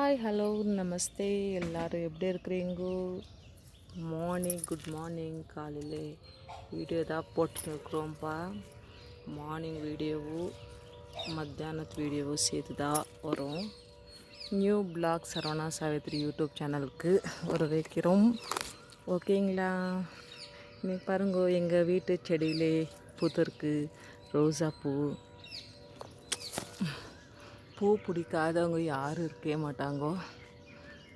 Hi hello நமஸ்தே எல்லோரும் எப்படி இருக்கிறீங்கோ? Good morning. காலையில் வீடியோ தான் போட்டுருக்குறோம்ப்பா. மார்னிங் வீடியோவும் மத்தியானத்து வீடியோவும் சேர்த்து தான் வரும். New vlog Saravana Savitri YouTube சேனலுக்கு வைக்கிறோம். ஓகேங்களா? இன்னைக்கு பாருங்கோ, எங்கள் வீட்டு செடியிலே பூத்திருக்கு ரோசாப்பூ. பூ பிடிக்காதவங்க யாரும் இருக்கவே மாட்டாங்கோ.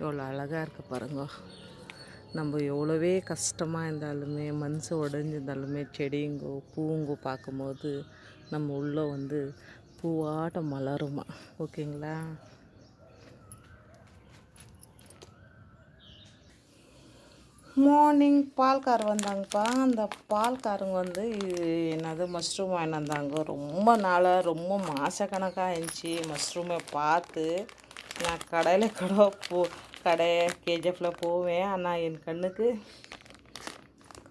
எவ்வளோ அழகாக இருக்க பாருங்கோ. நம்ம எவ்வளோவே கஷ்டமாக இருந்தாலுமே, மனசு உடஞ்சிருந்தாலுமே, செடிங்கோ பூங்கோ பார்க்கும்போது நம்ம உள்ளே பூவாட்டம் மலருமா. ஓகேங்களா? மார்னிங் பால்கார் வந்தாங்கப்பா. அந்த பால்காரங்க என்னது மஷ்ரூம் வாங்கிட்டு வந்தாங்க. ரொம்ப நாளாக ரொம்ப மாதக்கணக்காக இருந்துச்சு மஷ்ரூமை பார்த்து. நான் கடையில் கடை கேஜிஎஃப்பில் போவேன். ஆனால் என் கண்ணுக்கு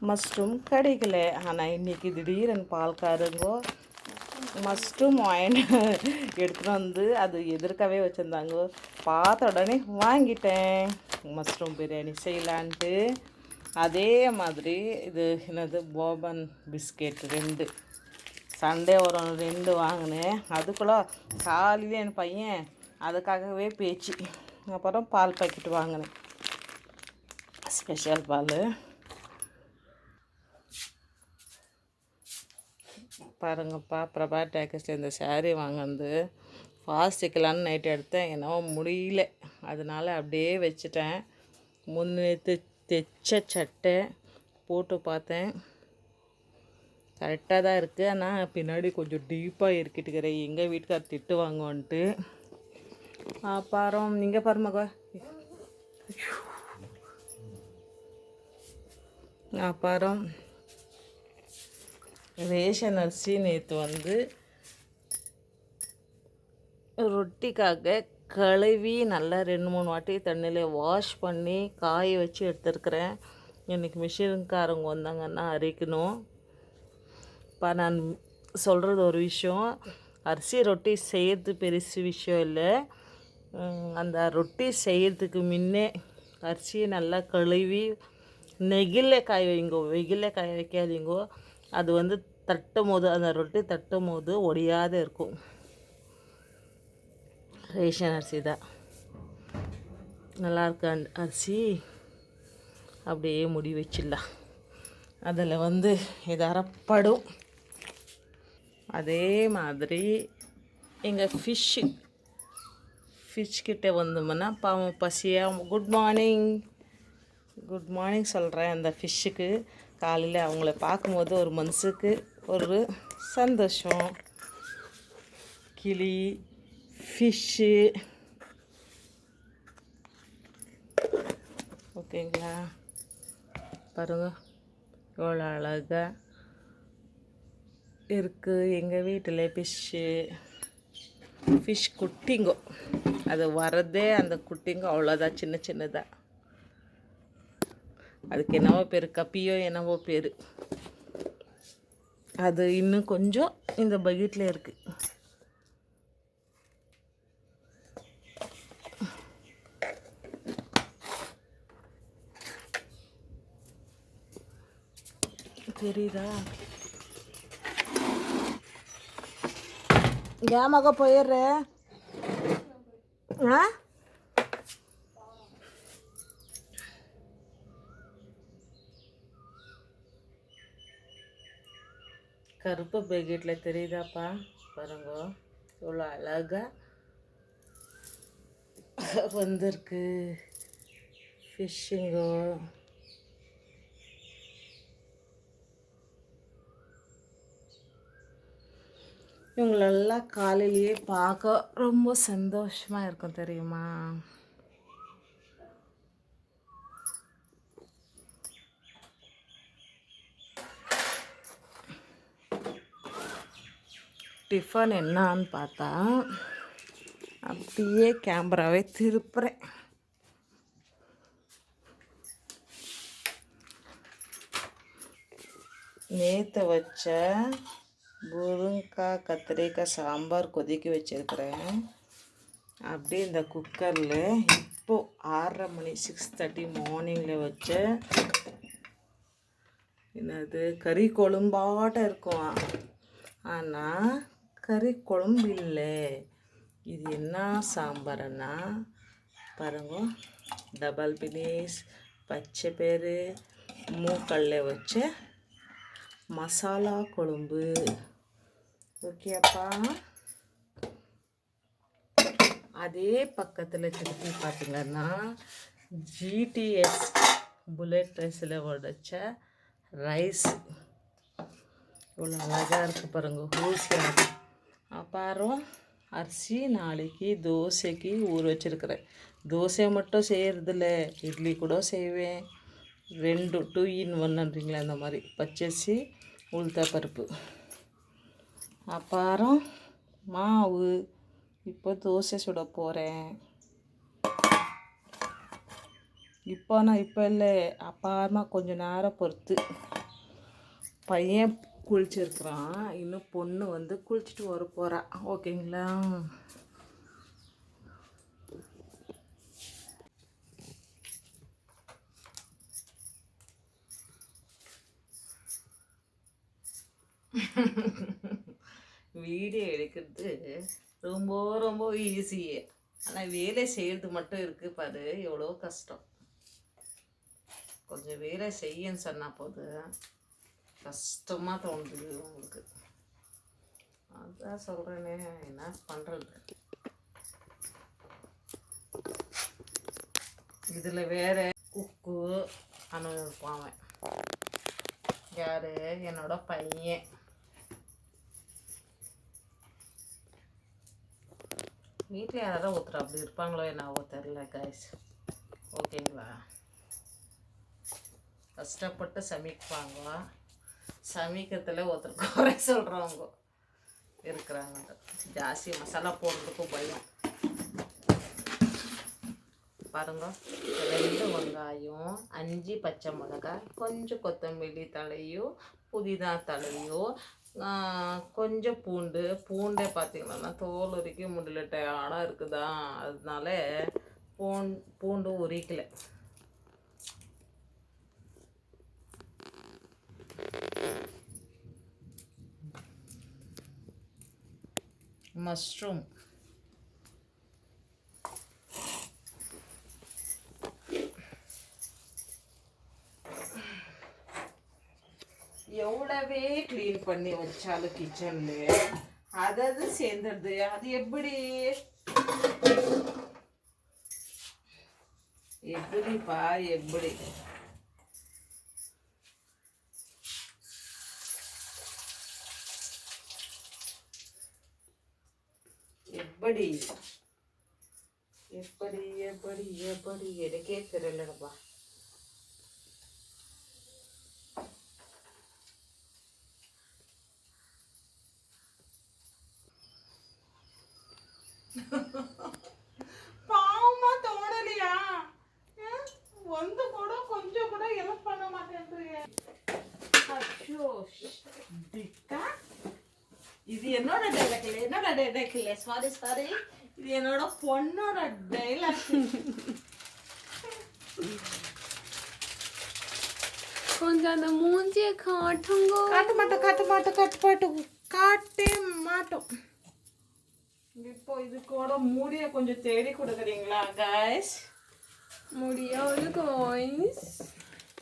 மஷ்ரூம் கிடைக்கல. ஆனால் இன்றைக்கி திடீர்னு பால்காரங்கோ மஷ்ரூம் எடுத்துகிட்டு அது எதிர்க்கவே வச்சுருந்தாங்க. பார்த்த உடனே வாங்கிட்டேன். மஷ்ரூம் பிரியாணி செய்யலான்ட்டு. அதே மாதிரி இது என்னது போபன் பிஸ்கெட் 2 சண்டே ஒரு 2 வாங்கினேன். அதுக்குள்ளே காலையில் என் பையன் அதுக்காகவே பேச்சு. அப்புறம் பால் பாக்கெட் வாங்கினேன், ஸ்பெஷல் பால். பாருங்கப்பா, பிரபா டேக்கஸில் இந்த சேரீ வாங்கினது ஃபாஸ்ட் வைக்கலான்னு நைட்டு எடுத்தேன். என்னவோ முடியல, அதனால் அப்படியே வச்சுட்டேன். முன்னேற்று தைச்ச சட்டை போட்டு பார்த்தேன், கரெக்டாக தான் இருக்குது. ஆனால் பின்னாடி கொஞ்சம் டீப்பாக இருக்கிட்டுக்கிறேன். எங்கள் வீட்டுக்கார் திட்டு வாங்குவோன்ட்டு. அப்புறம் நீங்கள் பாருமாக்கா. அப்புறம் ரேஷன் அரிசி நேற்று ரொட்டிக்காக கழுவி நல்லா 2-3 வாட்டி தண்ணியில் வாஷ் பண்ணி காய வச்சு எடுத்துருக்கிறேன். இன்றைக்கி மிஷின்காரங்க வந்தாங்கன்னா அரைக்கணும். இப்போ நான் சொல்கிறது ஒரு விஷயம், அரிசி ரொட்டி செய்கிறது பெருசு விஷயம் இல்லை. அந்த ரொட்டி செய்கிறதுக்கு முன்னே அரிசியை நல்லா கழுவி நெகிழில் காய வைங்கோ, வெயிலில் காய வைக்காதீங்கோ. அது தட்டும் போது, அந்த ரொட்டி தட்டும் போது ஒடியாத இருக்கும். ரேஷன் அரிசி தான் நல்லாயிருக்கு. அரிசி அப்படியே முடி வச்சிடலாம். அதில் இது அரைப்படும். அதே மாதிரி எங்கள் ஃபிஷ்கிட்ட வந்தோம்னா பாவம் பசியாக குட் மார்னிங் சொல்கிறேன். அந்த ஃபிஷ்ஷுக்கு காலையில் அவங்கள பார்க்கும்போது ஒரு மனசுக்கு ஒரு சந்தோஷம். கிளி, ஃபிஷ்ஷு, ஓகேங்களா? பாருங்க எவ்வளோ அழகாக இருக்குது. எங்கள் வீட்டில் ஃபிஷ் குட்டிங்கோ. அது வரதே அந்த குட்டிங்கோ அவ்வளோதான், சின்னதாக. அதுக்கு என்னவோ பேர், கப்பியோ என்னவோ பேர். அது இன்னும் கொஞ்சம் இந்த பக்கெட்டில் இருக்குது. தெரியுதா? ஏமாக போயிடுற? கருப்பு பேக்கெட்டில் தெரியுதாப்பா? பாருங்க எவ்வளோ அழகாக வந்திருக்கு ஃபிஷ்ஷுங்கோ. இவங்களெல்லாம் காலையிலேயே பார்க்க ரொம்ப சந்தோஷமாக இருக்கும், தெரியுமா? டிஃபன் என்னான்னு பார்த்தா அப்படியே கேமராவை திருப்புறேன். நேற்று வச்ச முருங்கைக்காய் கத்திரிக்காய் சாம்பார் கொதிக்க வச்சுருக்கிறேன். அப்படியே இந்த குக்கரில் இப்போது 6:30 மணி 6:30 மார்னிங்கில் வச்ச என்னது கறி குழம்பாட்டம் இருக்கும். ஆனால் கறி குழம்பு இல்லை. இது என்ன சாம்பார்னா பாருங்க, டபுள் பினீஸ், பச்சை பயிறு, மூக்கல்ல வச்ச மசாலா குழம்பு. ஓகேப்பா. அதே பக்கத்தில் திருப்பி பார்த்திங்கன்னா ஜிடிஎஸ் புல்லட் ரைஸில் உடைச்ச ரைஸ் இவ்வளோ அழகாக இருக்குது பாருங்கள், ஊசியாக. அப்புறம் அரிசி நாளைக்கு தோசைக்கு ஊற வச்சுருக்கிறேன். தோசை மட்டும் செய்கிறதில்ல, இட்லி கூட செய்வேன். 2 in 1ன்றீங்களா, அந்த மாதிரி பச்சரிசி உளுத்தப்பருப்பு. அப்புறம் மாவு இப்போ தோசை சுட போகிறேன். இப்போ இல்லை, அப்புறமா கொஞ்சம் நேரம் பொறுத்து. பையன் குளிச்சிருக்கிறான், இன்னும் பொண்ணு வந்து குளிச்சுட்டு வர போகிறா. ஓகேங்களா. வீடியோ எடுக்கிறது ரொம்ப ரொம்ப ஈஸி. ஆனால் வேலை செய்கிறது மட்டும் இருக்குது பாரு, எவ்வளோ கஷ்டம். கொஞ்சம் வேலை செய்யன்னு சொன்னால் போது கஷ்டமாக தோணுது உங்களுக்கு. அதான் சொல்கிறேனே, என்ன பண்ணுறது. இதில் வேறு குக்கு அனுபவிப்பான். யார்? என்னோட பையன். வீட்டில் யாராவது ஒருத்தர் அப்படி இருப்பாங்களோ என்னவோ தெரில கைஸ். ஓகேங்களா. கஷ்டப்பட்டு சமைப்பாங்க, சமைக்கிறதுல ஒருத்தர் குறை சொல்கிறவங்க இருக்கிறாங்க. ஜாஸ்தி மசாலா போடுறதுக்கும் பயம். பாருங்க, 2 வெங்காயம், 5 பச்சை மிளகாய், கொஞ்சம் கொத்தமல்லி தலையும் புதினா தலையும், கொஞ்சம் பூண்டே பார்த்திங்கன்னா தோல் உரிக்க முடியல, டயர்டாக இருக்குதா, அதனால பூண்டு உரிக்கலை. மஷ்ரூம் எவ்வளவே க்ளீன் பண்ணி வச்சாலும் கிச்சனில் அதாவது சேர்ந்துடுது. அது எப்படிப்பா எப்படி? எனக்கே தெரியலப்பா. பாவமா தோணலையா? வந்து கூட கொஞ்சம் கூட ஹெல்ப் பண்ண மாட்டேன்றீங்க. இது என்னோட டைலாக் இல்லை, சாரி, இது என்னோட பொண்ணோட டைலாக். கொஞ்சம் அந்த மூஞ்சியை காட்டுங்க. காட்டே மாட்டோம். இப்போ இது கூட மூடிய கொஞ்சம் தேடி கொடுக்குறீங்களா கைஸ்? முடியாது கைஸ்,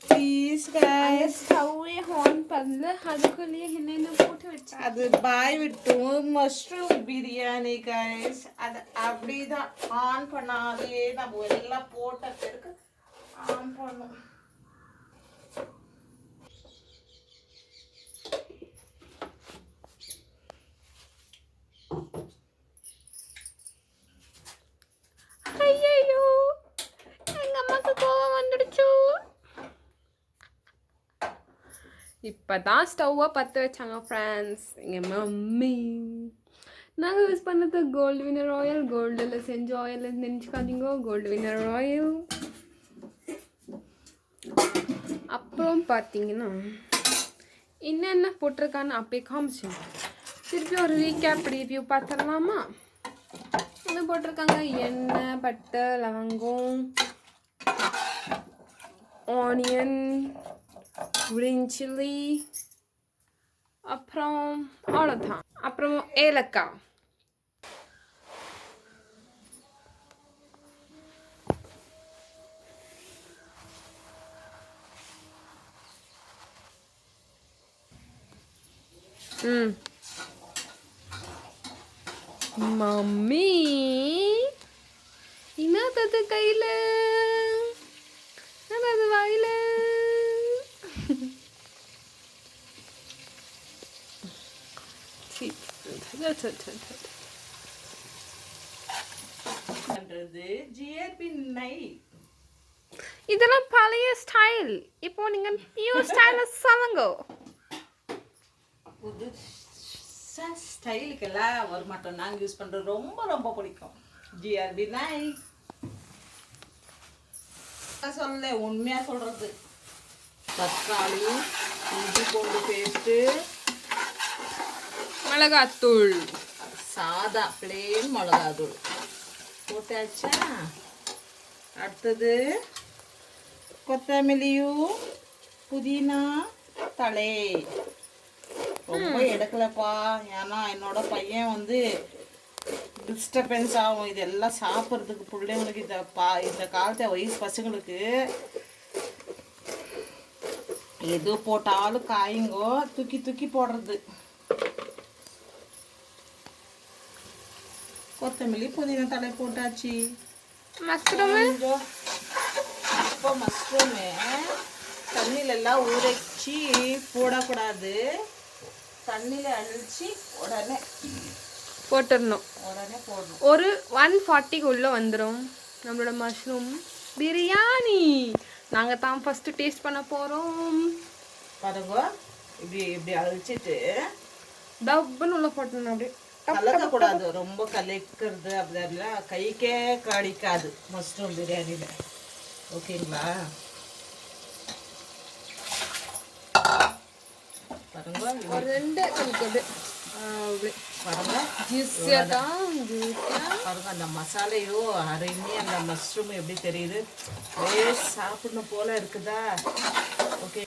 ப்ளீஸ் கைஸ். ஸ்டவ்வே ஆன் பண்ணல, அதுக்குள்ளேயே என்னென்ன போட்டு வச்சு. அது பாய் விட்டும் மஷ்ரூம் பிரியாணி கைஸ். அது அப்படிதான் ஆன் பண்ணாலே நம்ம எல்லாம் போட்ட பிறகு ஆன் பண்ணும். ஐயோ, எங்க அம்மாக்கு கோவம் வந்துடுச்சு. இப்பதான் ஸ்டவ்வை பற்ற வச்சாங்க ஃப்ரெண்ட்ஸ் எங்கள் மம்மி. நாங்கள் யூஸ் பண்ணது கோல்டு வினர் ஆயில். கோல்டில் செஞ்ச ஆயில் நினச்சிக்காதீங்க, கோல்டு வினர் ஆயில். அப்புறம் பார்த்தீங்கன்னா என்னென்ன போட்டிருக்கான்னு அப்பயே காமிச்சேன். திருப்பி ஒரு ரீகேப் ரிவ்யூ பார்த்துடலாமா? இன்னும் போட்டிருக்காங்க எண்ணெய், பட்டை, லவங்கம், ஆனியன், green chili, அப்புறம் அவ்வளோதான். அப்புறம் ஏலக்காய். மம்மி என்னது கையில, என்னது வாயில? ஜிஆர்பி நெய். இதெல்லாம் பழைய ஸ்டைல். இப்போ நீங்க நியூ ஸ்டைல சொல்லுங்க. புது ஸ்டைலுக்கெல்லாம் வர மாட்டோம். நாங்கள் யூஸ் பண்ணுறது ரொம்ப ரொம்ப பிடிக்கும். ஜிஆர்பி நெய். சொல்ல உண்மையாக சொல்கிறது, தக்காளி, இஞ்சி பூண்டு பேஸ்ட்டு, மிளகாத்தூள், சாதா பிளேன் மிளகாத்தூள் போட்டாச்சா. அடுத்தது கொத்தமல்லியும் புதினா தழை. ரொம்ப எடுக்கலப்பா, ஏன்னா என்னோட பையன் வந்து டிஸ்டர்பன்ஸ் ஆகும். இதெல்லாம் சாப்பிட்றதுக்கு பிள்ளைங்களுக்கு இந்த காலத்து வயசு பசங்களுக்கு எது போட்டாலும் காய்ங்கோ தூக்கி தூக்கி போடுறது. கொத்தமல்லி புதினா தழை போட்டாச்சு. மஷ்ரூம். இப்போ மஷ்ரூமு தண்ணியிலெல்லாம் ஊறச்சி போடக்கூடாது. தண்ணியில் அழிச்சு உடனே போட்டுடணும். போடணும். ஒரு 140 உள்ள வந்துடும் நம்மளோட மஷ்ரூம் பிரியாணி. நாங்கள் தான் ஃபஸ்ட்டு டேஸ்ட் பண்ண போகிறோம். பாருங்க, இப்படி இப்படி அழிச்சிட்டு டப்புன்னு உள்ள போட்டணும். அப்படியே கலக்கக்கூடாது, ரொம்ப கலக்கிறது அப்படிலாம் கைக்கே கடிக்காது மஷ்ரூம் பிரியாணியில். ஓகேங்களா? பாருங்க, ஒரு 2 கலக்குது. பாருங்க பாருங்க, அந்த மசாலையோ அரைமி அந்த மஷ்ரூம் எப்படி தெரியுது, சாப்பிடணும் போல இருக்குதா? ஓகே,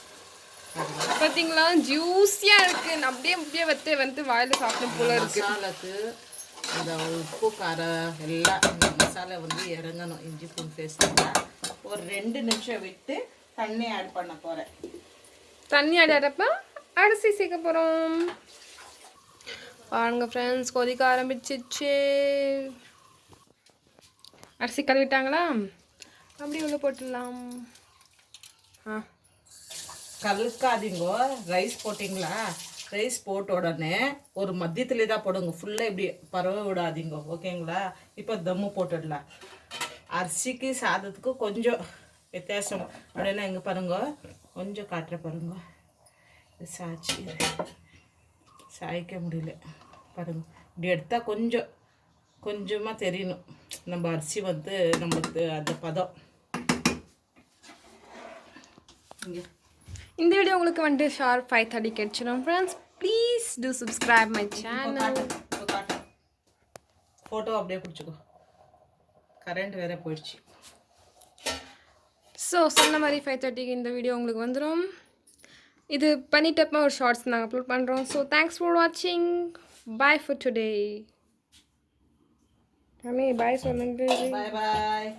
பார்த்தீங்களா, ஜூஸியாக இருக்கு. அப்படியே அப்படியே வந்து வாயில் சாப்பிடணும் போல இருக்கு. மசாலாக்கு அந்த உப்பு காரம் எல்லாம் இந்த மசாலா வந்து இறங்கணும். இஞ்சி பூண்டு பேஸ்ட்லாம் ஒரு 2 நிமிஷம் விட்டு தண்ணி ஆட் பண்ண போகிறேன். தண்ணி ஆடுறப்ப அரிசி சேர்க்க போகிறோம். பாருங்க ஃப்ரெண்ட்ஸ், கொதிக்க ஆரம்பிச்சிச்சு. அரிசி கழுவிட்டாங்களா? அப்படியே உள்ள போட்டுடலாம். கலக்காதீங்கோ. ரைஸ் போட்டிங்களா? ரைஸ் போட்ட உடனே ஒரு மத்தியத்துலேயே தான் போடுங்க. ஃபுல்லாக இப்படி பரவ விடாதீங்க. ஓகேங்களா? இப்போ தம்மு போட்டுடலாம். அரிசிக்கு சாதத்துக்கு கொஞ்சம் வித்தியாசம். அப்படின்னா எங்கே பாருங்க, கொஞ்சம் காட்டுற பாருங்க. சாய்ச்சி சாய்க்க முடியல பாருங்க. இப்படி எடுத்தால் கொஞ்சமாக தெரியணும் நம்ம அரிசி வந்து நம்மளுக்கு அந்த பதம். இங்கே இந்த வீடியோ உங்களுக்கு வந்துட்டு ஷார்ப் 5:30 கிடைச்சிடும் friends. Please do subscribe my channel. Photo அப்படியே பிடிச்சிக்கோ, கரண்ட் வேற போயிடுச்சு. ஸோ சொன்ன மாதிரி 5:30க்கு இந்த வீடியோ உங்களுக்கு வந்துடும். இது பண்ணிட்டப்போ ஒரு ஷார்ட்ஸ் நாங்கள் அப்லோட் பண்ணுறோம். ஸோ தேங்க்ஸ் ஃபார் வாட்சிங். பாய் ஃபார் டுடே. பாய் சொல்லுங்க. பாய் பாய்.